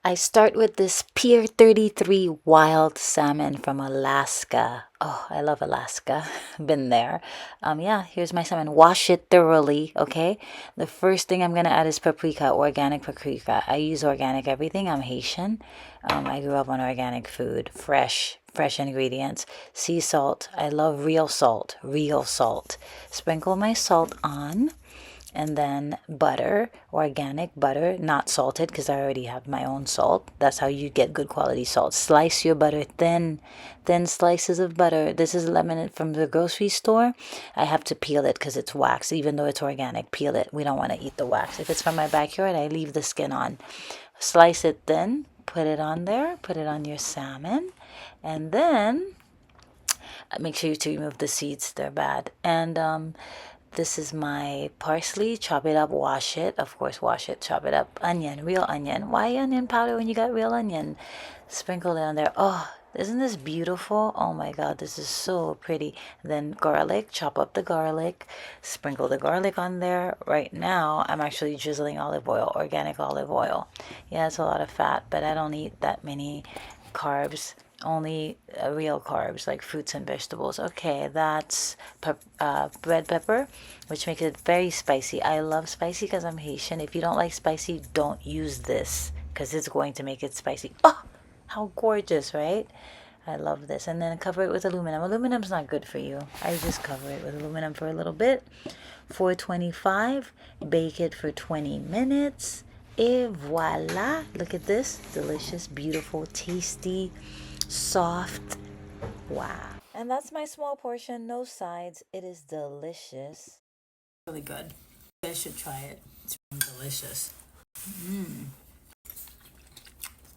I start with this Pier 33 wild salmon from Alaska. Oh, I love Alaska. Been there. Yeah, here's my salmon. Wash it thoroughly, okay? The first thing I'm gonna add is paprika, organic paprika. I use organic everything. I'm Haitian. I grew up on organic food, fresh ingredients. Sea salt. I love real salt, real salt. Sprinkle my salt on, and then butter, organic butter, not salted because I already have my own salt. That's how you get good quality salt. Slice your butter thin slices of butter. This is lemon from the grocery store. I have to peel it because it's wax. Even though it's organic, peel it. We don't want to eat the wax. If it's from my backyard, I leave the skin on. Slice it thin, put it on there, put it on your salmon, and then make sure to remove the seeds, they're bad. And this is my parsley. Chop it up, wash it. Of course, wash it, chop it up. Onion, real onion. Why onion powder when you got real onion? Sprinkle it on there. Oh, isn't this beautiful? Oh my God, this is so pretty. Then garlic, chop up the garlic. Sprinkle the garlic on there. Right now, I'm actually drizzling olive oil, organic olive oil. Yeah, it's a lot of fat, but I don't eat that many carbs, only real carbs like fruits and vegetables. Okay, that's red pepper, which makes it very spicy. I love spicy because I'm Haitian. If you don't like spicy, don't use this because it's going to make it spicy. Oh, how gorgeous, right? I love this. And then cover it with aluminum. Aluminum's not good for you. I just cover it with aluminum for a little bit. 425. Bake it for 20 minutes. Et voila. Look at this. Delicious, beautiful, tasty, soft. Wow. And that's my small portion. No sides. It is delicious. Really good. You guys should try it. It's delicious.